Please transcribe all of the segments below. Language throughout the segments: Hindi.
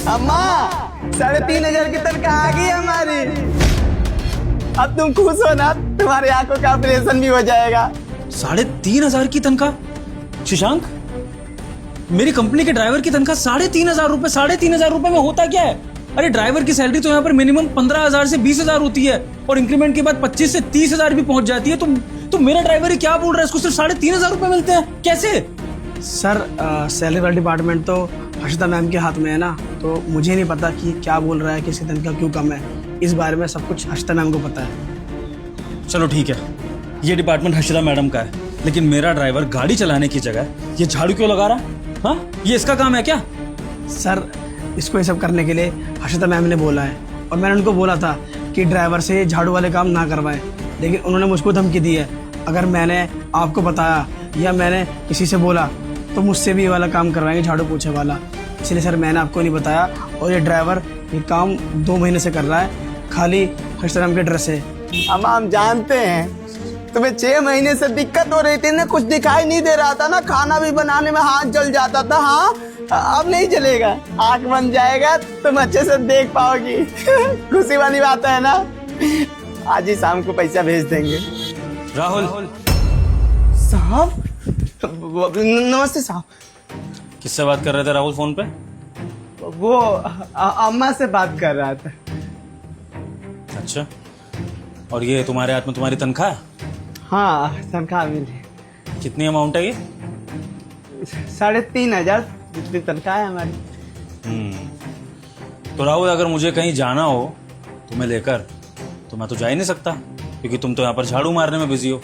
अम्मा 3,500 की तनख्वाह आ गई हमारी। अब तुम खुश हो ना, तुम्हारी आंखों का ऑपरेशन भी हो जाएगा। 3,500 की तनख्वाह? शशांक, मेरी कंपनी के ड्राइवर की तनख्वाह 3,500 रुपए? 3,500 रुपए में होता क्या है? अरे ड्राइवर की सैलरी तो यहाँ पर मिनिमम 15,000 से 20,000 होती है और इंक्रीमेंट के बाद 25 से 30,000 भी पहुंच जाती है। तो मेरा ड्राइवर ही क्या बोल रहा है, इसको सिर्फ 3,500 रुपए मिलते हैं? कैसे? सर सैलरी वाला डिपार्टमेंट तो हर्षिता मैम के हाथ में है ना, तो मुझे नहीं पता कि क्या बोल रहा है, किसी तनख्वाह क्यों कम है। इस बारे में सब कुछ हर्षिता मैम को पता है। चलो ठीक है, ये डिपार्टमेंट हर्षिता मैडम का है, लेकिन मेरा ड्राइवर गाड़ी चलाने की जगह ये झाड़ू क्यों लगा रहा है? हाँ, ये इसका काम है क्या? सर इसको ये सब करने के लिए हर्षिता मैम ने बोला है और मैंने उनको बोला था कि ड्राइवर से झाड़ू वाले काम ना करवाएं, लेकिन उन्होंने मुझको धमकी दी है अगर मैंने आपको बताया या मैंने किसी से बोला तो मुझसे भी ये वाला काम करवाएंगे, झाड़ू पोछे वाला। इसलिए सर मैंने आपको नहीं बताया और ये ड्राइवर ये काम 2 महीने से कर रहा है, खाली हर्षिता मैम के डर से। अम्मा हम जानते हैं तुम्हें 6 महीने से दिक्कत हो रही थी ना, कुछ दिखाई नहीं दे रहा था ना, खाना भी बनाने में हाथ जल जाता था। हाँ अब नहीं जलेगा, आंख बन जाएगा, तुम अच्छे से देख पाओगी। खुशी वाली बात है ना। आज ही शाम को पैसा भेज देंगे। राहुल साहब, नमस्ते साहब। किससे बात कर रहे थे राहुल फोन पे? वो अम्मा से बात कर रहा था। अच्छा, और ये तुम्हारे हाथ में तुम्हारी तनख्वाह? हाँ तनख्वाह मिली। कितनी अमाउंट है ये? 3,500 जितनी तनख्वाह है हमारी। तो राहुल, अगर मुझे कहीं जाना हो तुम्हें लेकर, तो मैं तो जा ही नहीं सकता क्योंकि तुम तो यहाँ पर झाड़ू मारने में बिजी हो।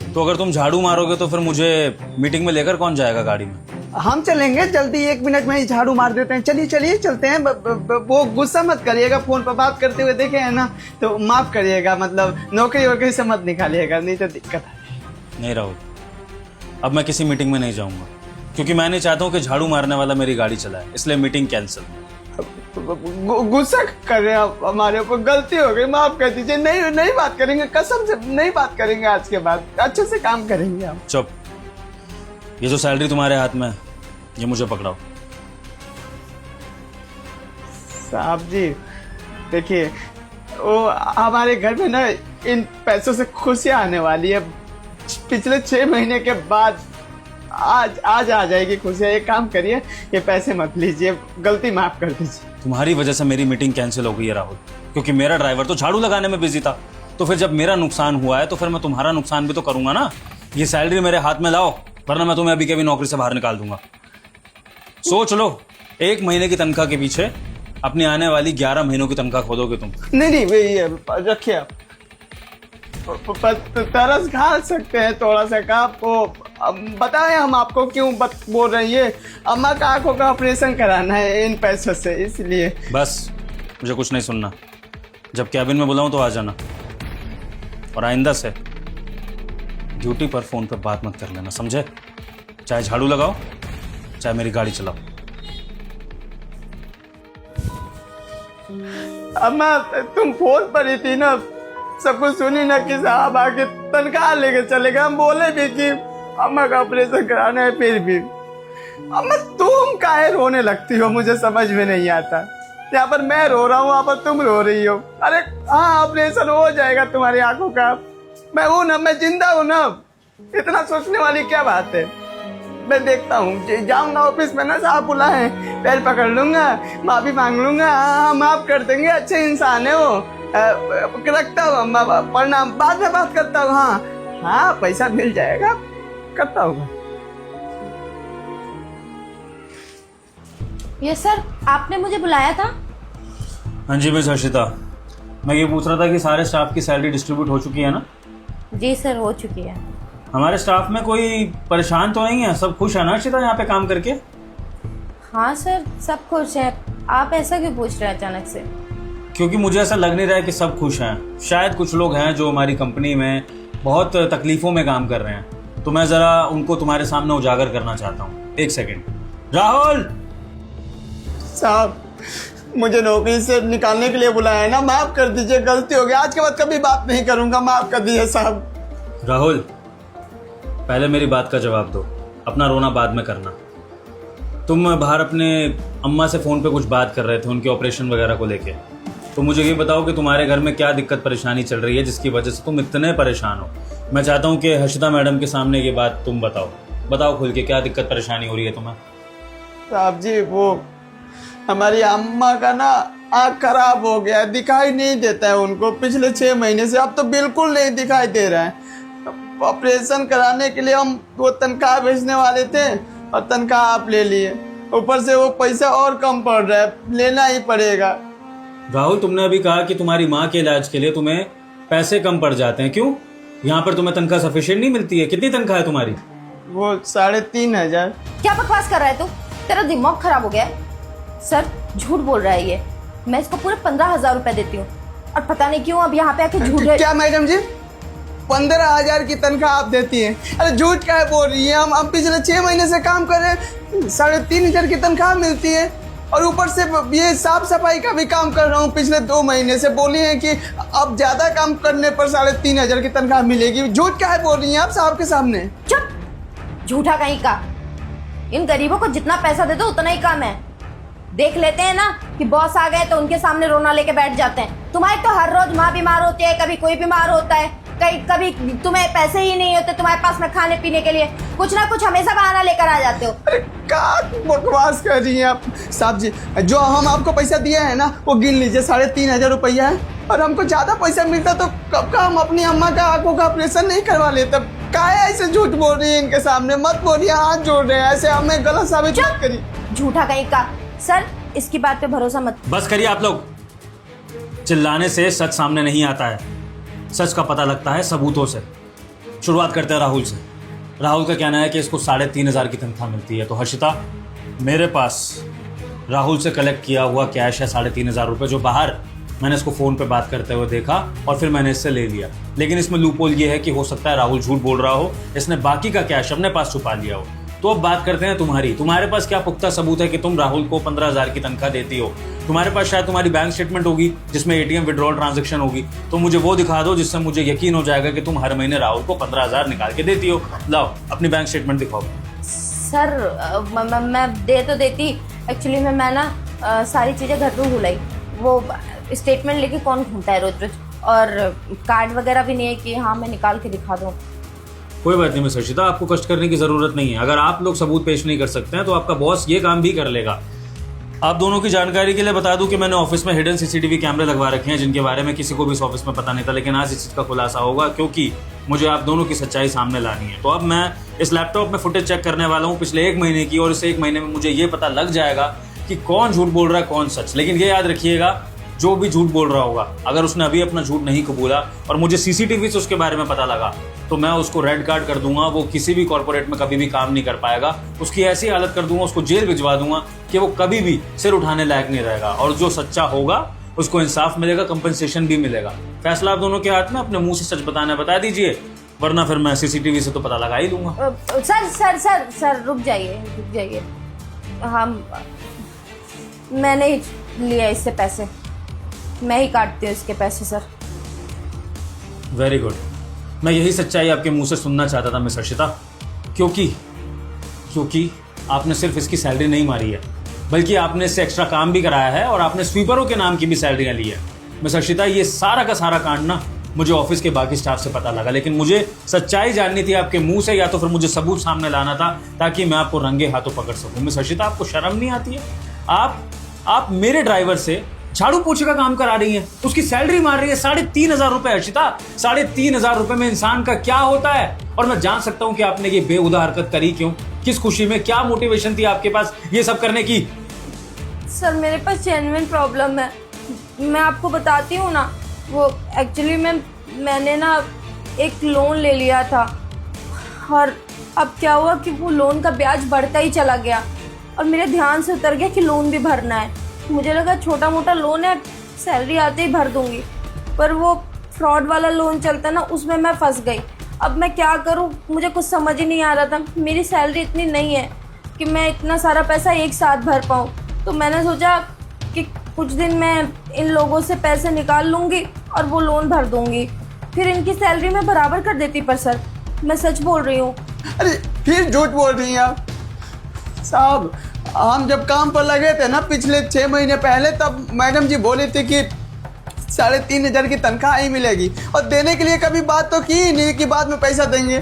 तो अगर तुम झाड़ू मारोगे तो फिर मुझे मीटिंग में लेकर कौन जाएगा गाड़ी में? हम चलेंगे जल्दी, 1 मिनट में ही झाड़ू मार देते हैं। चलिए चलिए चलते हैं। वो गुस्सा मत करिएगा, फोन पर बात करते हुए देखे है ना, तो माफ करिएगा, मतलब नौकरी वोकरी से मत निकालिएगा, नहीं तो दिक्कत है। नहीं राहुल, अब मैं किसी मीटिंग में नहीं जाऊंगा क्योंकि मैं नहीं चाहता हूँ कि झाड़ू मारने वाला मेरी गाड़ी चलाए, इसलिए मीटिंग कैंसिल। गुस्सा कर रहे हैं आप हमारे ऊपर, गलती हो गई, माफ कर दीजिए। नहीं बात करेंगे, कसम से नहीं बात करेंगे आज के बाद, अच्छे से काम करेंगे हम। चुप। ये जो सैलरी तुम्हारे हाथ में है, ये मुझे पकड़ाओ। साहब जी देखिए, वो हमारे घर में ना इन पैसों से खुशियां आने वाली है। पिछले 6 महीने के बाद आज आ जाएगी खुशियां। एक काम करिए, ये पैसे मत लीजिए, गलती माफ कर दीजिए। तुम्हारी वजह से मेरी मीटिंग कैंसिल हो गई है राहुल, क्योंकि मेरा ड्राइवर तो झाड़ू लगाने में बिजी था। तो फिर जब मेरा नुकसान हुआ है तो फिर मैं तुम्हारा नुकसान भी तो करूंगा ना। ये सैलरी मेरे हाथ में लाओ, वरना मैं तुम्हें अभी के अभी नौकरी से बाहर निकाल दूंगा। सोच लो, 1 महीने की तनख्वाह के पीछे अपनी आने वाली 11 महीनों की तनख्वाह खो दोगे तुम। नहीं रखिए आप, तरस खा सकते हैं थोड़ा सा का। आपको बताएं हम आपको क्यों बोल रहे हैं। अम्मा का आंखों का ऑपरेशन कराना है इन पैसों से, इसलिए। बस मुझे कुछ नहीं सुनना। जब कैबिन में बुलाऊं तो आ जाना, और आइंदा से ड्यूटी पर फोन पर बात मत कर लेना, समझे? चाहे झाड़ू लगाओ चाहे मेरी गाड़ी चलाओ। अम्मा तुम फोन पर ही थी ना, सब कुछ सुनी ना कि साहब आके तनख्वाह लेके चले गए। हम बोले भी कि अम्मा का ऑपरेशन कराना है, फिर भी अम्मा तुम काहे रोने लगती हो, मुझे समझ में नहीं आता। यहाँ पर मैं रो रहा हूँ, वहाँ पर तुम रो रही हो। अरे हाँ, ऑपरेशन हो जाएगा तुम्हारी आंखों का। मैं हूँ ना, मैं जिंदा हूँ ना, इतना सोचने वाली क्या बात है। मैं देखता हूँ, जाऊंगा ऑफिस में ना, साहब बुलाए, पैर पकड़ लूंगा, माफी मांग लूंगा। हाँ माफ कर देंगे, अच्छे इंसान है वो। रखता हूँ अम्मा, प्रणाम, बाद में बात करता हूँ। हाँ पैसा मिल जाएगा, करता हूँ। यस सर, आपने मुझे बुलाया था? हाँ जी मिस हर्षिता, मैं ये पूछ रहा था कि सारे स्टाफ की सैलरी डिस्ट्रीब्यूट हो चुकी है ना? जी सर, हो चुकी है। हमारे स्टाफ में कोई परेशान तो नहीं है? सब खुश है ना हर्षिता यहाँ पे काम करके? हाँ सर, सब खुश हैं। आप ऐसा क्यों पूछ रहे हैं अचानक से? क्योंकि मुझे ऐसा लग नहीं रहा है कि सब खुश हैं। शायद कुछ लोग हैं जो हमारी कंपनी में बहुत तकलीफों में काम कर रहे हैं, तो मैं ज़रा उनको तुम्हारे सामने उजागर करना चाहता हूँ। 1 सेकेंड। राहुल साहब, मुझे नौकरी से निकालने के लिए बुलाया है ना, माफ कर दीजिए, गलती हो गई। आज के बाद कभी बात नहीं करूंगा, माफ कर दीजिए साहब। राहुल, पहले मेरी बात का जवाब दो, अपना रोना बाद में करना। तुम बाहर अपने अम्मा से फ़ोन पे कुछ बात कर रहे थे उनके ऑपरेशन वगैरह को लेके। तो मुझे ये बताओ कि तुम्हारे घर में क्या दिक्कत परेशानी चल रही है जिसकी वजह से तुम इतने परेशान हो। मैं चाहता हूँ कि हर्षिता मैडम के सामने ये बात तुम बताओ खुल के क्या दिक्कत परेशानी हो रही है तुम्हें। साहब जी वो हमारी अम्मा का ना आँख खराब हो गया, दिखाई नहीं देता है उनको पिछले 6 महीने से, अब तो बिल्कुल नहीं दिखाई दे रहा है। ऑपरेशन कराने के लिए हम वो तनख्वाह भेजने वाले थे और तनख्वाह आप ले लिए, ऊपर से वो पैसा और कम पड़ रहा है, लेना ही पड़ेगा। राहुल, तुमने अभी कहा कि तुम्हारी माँ के इलाज के लिए तुम्हें पैसे कम पड़ जाते हैं, क्यों? यहाँ पर तुम्हें तनख्वाह सफिशिएंट नहीं मिलती है? कितनी तनख्वाह है तुम्हारी? वो 3,500। क्या बकवास कर रहा है तू? तेरा दिमाग खराब हो गया है? सर झूठ बोल रहा है ये। मैं इसको पूरे 15,000 रुपए देती हूँ और पता नहीं क्यों अब यहाँ पे आके झूठ क्या मैडम जी 15,000 की तनख्वाह आप देती हैं? अरे झूठ क्या बोल रही है? हम पिछले 6 महीने से काम कर रहे हैं, 3,500 की तनख्वाह मिलती है और ऊपर से ये साफ सफाई का भी काम कर रहा हूँ पिछले 2 महीने से। बोली है कि अब ज्यादा काम करने पर 3,500 की तनख्वाह मिलेगी। झूठ क्या बोल रही हैं आप साहब के सामने? चुप, झूठा कहीं का। इन गरीबों को जितना पैसा दे दो उतना ही कम है। देख लेते हैं ना कि बॉस आ गए तो उनके सामने रोना लेके बैठ जाते हैं। तुम्हारी तो हर रोज माँ बीमार होती है, कभी कोई बीमार होता है, कभी तुम्हें पैसे ही नहीं होते तुम्हारे पास में खाने पीने के लिए, कुछ ना कुछ हमेशा बहाना लेकर आ जाते हो। अरे क्या बकवास कर रही हैं आप साहब जी? जो हम आपको पैसा दिया है ना वो गिन लीजिए, 3,500 रुपया है और हमको ज्यादा पैसा मिलता तो कब का हम अपनी अम्मा का आंखों का ऑपरेशन नहीं करवा लेते। क्या ऐसे झूठ बोल रही है? इनके सामने मत बोलिए, हाथ जोड़ रहे हैं, ऐसे हमें गलत साबित मत करिए। झूठा कहीं का। सर इसकी बात पे भरोसा मत। बस करिए आप लोग, चिल्लाने से सच सामने नहीं आता है, सच का पता लगता है सबूतों से। शुरुआत करते हैं राहुल से। राहुल का कहना है कि इसको 3,500 की तनख्वाह मिलती है। तो हर्षिता, मेरे पास राहुल से कलेक्ट किया हुआ कैश है 3,500 रुपये, जो बाहर मैंने इसको फ़ोन पे बात करते हुए देखा और फिर मैंने इससे ले लिया। लेकिन इसमें लूपहोल ये है कि हो सकता है राहुल झूठ बोल रहा हो, इसने बाकी का कैश अपने पास छुपा लिया हो। तो अब बात करते हैं तुम्हारे पास क्या पुख्ता सबूत है कि तुम राहुल को 15,000 की तनख्वाह देती हो? तुम्हारे पास शायद तुम्हारी बैंक स्टेटमेंट होगी जिसमें एटीएम विड्रॉल ट्रांजैक्शन होगी, तो मुझे वो दिखा दो जिससे मुझे यकीन हो जाएगा कि तुम हर महीने राहुल को 15,000 निकाल के देती हो। लाओ अपनी बैंक स्टेटमेंट दिखाओ। सर मैं दे तो देती, एक्चुअली मैं ना सारी चीज़ें घर पे भुलाई। वो स्टेटमेंट लेके कौन घूमता है रोज रोज, और कार्ड वगैरह भी नहीं है कि हाँ मैं निकाल के दिखा दूँ। कोई बात नहीं मिस हर्षिता, आपको कष्ट करने की ज़रूरत नहीं है। अगर आप लोग सबूत पेश नहीं कर सकते हैं तो आपका बॉस ये काम भी कर लेगा। आप दोनों की जानकारी के लिए बता दूं कि मैंने ऑफिस में हिडन सीसीटीवी कैमरे लगवा रखे हैं जिनके बारे में किसी को भी इस ऑफिस में पता नहीं था, लेकिन आज इस चीज़ का खुलासा होगा क्योंकि मुझे आप दोनों की सच्चाई सामने लानी है। तो अब मैं इस लैपटॉप में फुटेज चेक करने वाला हूँ पिछले 1 महीने की, और इस 1 महीने में मुझे ये पता लग जाएगा कि कौन झूठ बोल रहा है कौन सच। लेकिन ये याद रखिएगा, जो भी झूठ बोल रहा होगा, अगर उसने अभी अपना झूठ नहीं कबूला और मुझे सीसीटीवी से उसके बारे में पता लगा तो मैं उसको रेड कार्ड कर दूंगा। वो किसी भी कॉर्पोरेट में कभी भी काम नहीं कर पाएगा। उसकी ऐसी हालत कर दूंगा, उसको जेल भिजवा दूंगा कि वो कभी भी सिर उठाने लायक नहीं रहेगा। और जो सच्चा होगा उसको इंसाफ मिलेगा, कंपनसेशन भी मिलेगा। फैसला आप दोनों के हाथ में। अपने मुंह से सच बताना बता दीजिए, वरना फिर मैं सीसीटीवी से तो पता लगा ही लूंगा। सर सर सर सर रुक जाइए। हम मैंने ही लिया इससे पैसे, मैं ही काटती हूँ इसके पैसे सर। वेरी गुड, मैं यही सच्चाई आपके मुंह से सुनना चाहता था मिस हर्षिता, क्योंकि आपने सिर्फ इसकी सैलरी नहीं मारी है बल्कि आपने इससे एक्स्ट्रा काम भी कराया है और आपने स्वीपरों के नाम की भी सैलरियां ली है। मिस हर्षिता, ये सारा का सारा कांड ना मुझे ऑफिस के बाकी स्टाफ से पता लगा, लेकिन मुझे सच्चाई जाननी थी आपके मुंह से, या तो फिर मुझे सबूत सामने लाना था ताकि मैं आपको रंगे हाथों पकड़ सकूं। मिस हर्षिता, आपको शर्म नहीं आती है? आप मेरे ड्राइवर से झाड़ू पोछे का काम करा रही हैं, उसकी सैलरी मार रही है 3,500 रुपए। हर्षिता, 3,500 रुपए में इंसान का क्या होता है? और मैं जान सकता हूं कि आपने ये बेहुदा हरकत करी क्यों, किस खुशी में, क्या मोटिवेशन थी आपके पास ये सब करने की? सर मेरे पास जेन्युइन प्रॉब्लम है, मैं आपको बताती हूँ ना। वो एक्चुअली मैंने ना एक लोन ले लिया था और अब क्या हुआ कि वो लोन का ब्याज बढ़ता ही चला गया और मेरे ध्यान से उतर गया कि लोन भी भरना है। मुझे लगा छोटा मोटा लोन है, सैलरी आते ही भर दूंगी, पर वो फ्रॉड वाला लोन चलता ना, उसमें मैं फंस गई। अब मैं क्या करूं, मुझे कुछ समझ ही नहीं आ रहा था। मेरी सैलरी इतनी नहीं है कि मैं इतना सारा पैसा एक साथ भर पाऊं, तो मैंने सोचा कि कुछ दिन मैं इन लोगों से पैसे निकाल लूँगी और वो लोन भर दूँगी, फिर इनकी सैलरी मैं बराबर कर देती। पर सर मैं सच बोल रही हूँ। अरे फिर झूठ बोल रही हैं आप साहब। हम जब काम पर लगे थे ना पिछले 6 महीने पहले, तब मैडम जी बोली थी कि 3,500 की तनख्वाह ही मिलेगी, और देने के लिए कभी बात तो की ही नहीं कि बाद में पैसा देंगे।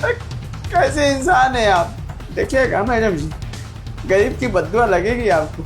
कैसे इंसान है आप। देखिएगा मैडम जी, गरीब की बद्दुआ लगेगी आपको,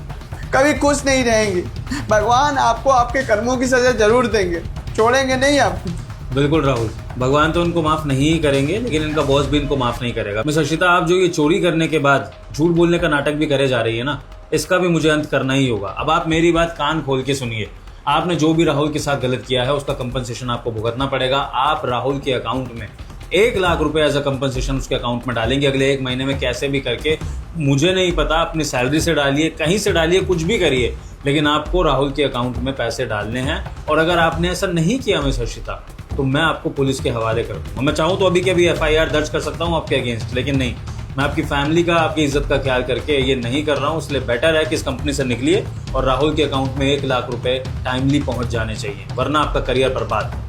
कभी खुश नहीं रहेंगे। भगवान आपको आपके कर्मों की सजा जरूर देंगे, छोड़ेंगे नहीं आपको। बिल्कुल राहुल, भगवान तो उनको माफ नहीं ही करेंगे, लेकिन इनका बॉस भी इनको माफ नहीं करेगा। मिस हर्षिता, आप जो ये चोरी करने के बाद झूठ बोलने का नाटक भी करे जा रही है ना, इसका भी मुझे अंत करना ही होगा। अब आप मेरी बात कान खोल के सुनिए। आपने जो भी राहुल के साथ गलत किया है उसका कंपनसेशन आपको भुगतना पड़ेगा। आप राहुल के अकाउंट में 1 लाख रुपए एज अ कंपनसेशन उसके अकाउंट में डालेंगे अगले 1 महीने में, कैसे भी करके। मुझे नहीं पता, अपनी सैलरी से डालिए, कहीं से डालिए, कुछ भी करिए, लेकिन आपको राहुल के अकाउंट में पैसे डालने हैं। और अगर आपने ऐसा नहीं किया मिस हर्षिता, तो मैं आपको पुलिस के हवाले कर दूंगा। मैं चाहूँ तो अभी के अभी FIR दर्ज कर सकता हूँ आपके अगेंस्ट, लेकिन नहीं, मैं आपकी फैमिली का, आपकी इज्जत का ख्याल करके ये नहीं कर रहा हूँ। इसलिए बेटर है कि इस कंपनी से निकलिए और राहुल के अकाउंट में 1 लाख रुपए टाइमली पहुंच जाने चाहिए, वरना आपका करियर बर्बाद।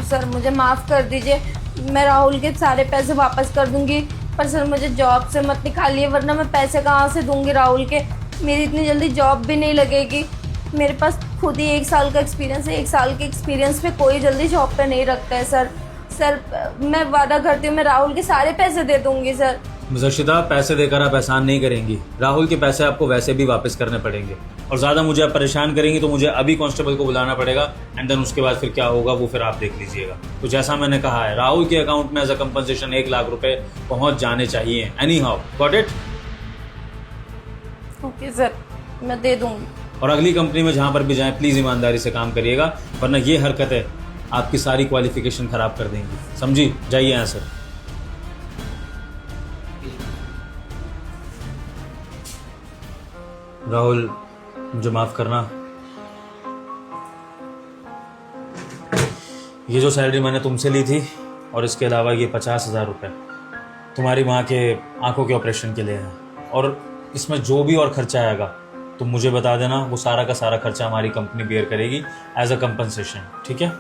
सर मुझे माफ़ कर दीजिए, मैं राहुल के सारे पैसे वापस कर दूंगी, पर सर मुझे जॉब से मत निकालिए, वरना मैं पैसे कहाँ से दूंगी राहुल के। मेरी इतनी जल्दी जॉब भी नहीं लगेगी, मेरे पास खुद ही 1 साल का एक्सपीरियंस है। 1 साल के एक्सपीरियंस पे कोई जल्दी जॉब पे नहीं रखता है सर। मैं वादा करती हूँ, मैं राहुल के सारे पैसे दे दूंगी सर। मिस हर्षिता, पैसे देकर आप एहसान नहीं करेंगी। राहुल के पैसे आपको वैसे भी वापस करने पड़ेंगे, और ज़्यादा मुझे आप परेशान करेंगी तो मुझे अभी कांस्टेबल को बुलाना पड़ेगा, एंड देन उसके बाद फिर क्या होगा वो फिर आप देख लीजिएगा। तो जैसा मैंने कहा है, राहुल के अकाउंट में एज अ कंपनसेशन 1 लाख रुपए पहुंच जाने चाहिए। Any how, got it? Okay sir, मैं दे दूंगी। और अगली कंपनी में जहां पर भी जाएं, प्लीज़ ईमानदारी से काम करिएगा, वरना ये हरकतें आपकी सारी क्वालिफिकेशन खराब कर देंगी। समझी? जाइए यहाँ से। राहुल, मुझे माफ करना। ये जो सैलरी मैंने तुमसे ली थी, और इसके अलावा ये 50,000 रुपये तुम्हारी माँ के आंखों के ऑपरेशन के लिए है, और इसमें जो भी और खर्चा आएगा तुम मुझे बता देना, वो सारा का सारा खर्चा हमारी कंपनी बेयर करेगी एज अ कंपनसेशन, ठीक है?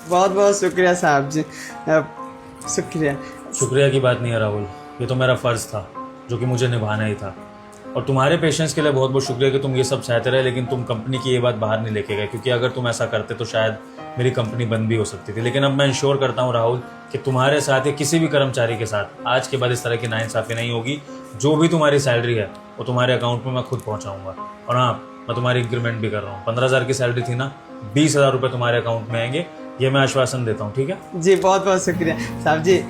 बहुत बहुत शुक्रिया साहब जी, शुक्रिया। शुक्रिया की बात नहीं है राहुल, ये तो मेरा फ़र्ज़ था जो कि मुझे निभाना ही था। और तुम्हारे पेशेंस के लिए बहुत बहुत शुक्रिया कि तुम ये सब सहते रहे, लेकिन तुम कंपनी की ये बात बाहर नहीं लेके गए, क्योंकि अगर तुम ऐसा करते तो शायद मेरी कंपनी बंद भी हो सकती थी। लेकिन अब मैं इंश्योर करता हूँ राहुल कि तुम्हारे साथ या किसी भी कर्मचारी के साथ आज के बाद इस तरह की नाइंसाफ़ी नहीं होगी। जो भी तुम्हारी सैलरी है वो तुम्हारे अकाउंट में मैं खुद पहुँचाऊँगा। और हाँ, मैं तुम्हारी इंक्रीमेंट भी कर रहा हूँ। 15,000 की सैलरी थी ना, 20,000 रुपये तुम्हारे अकाउंट में आएंगे, ये मैं आश्वासन देता हूँ, ठीक है? जी बहुत बहुत शुक्रिया साहब जी,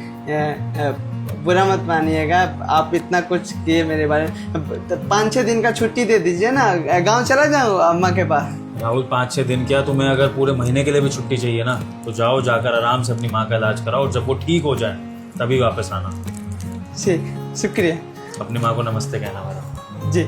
बुरा मत मानिएगा, आप इतना कुछ किए मेरे बारे में। 5-6 दिन का छुट्टी दे दीजिए ना, गांव चला जाऊँ अम्मा के पास। राहुल, 5-6 दिन क्या, तुम्हें अगर पूरे महीने के लिए भी छुट्टी चाहिए ना, तो जाओ, जाकर आराम से अपनी माँ का इलाज कराओ, और जब वो ठीक हो जाए तभी वापस आना। जी शुक्रिया। अपनी माँ को नमस्ते कहना मेरा। जी।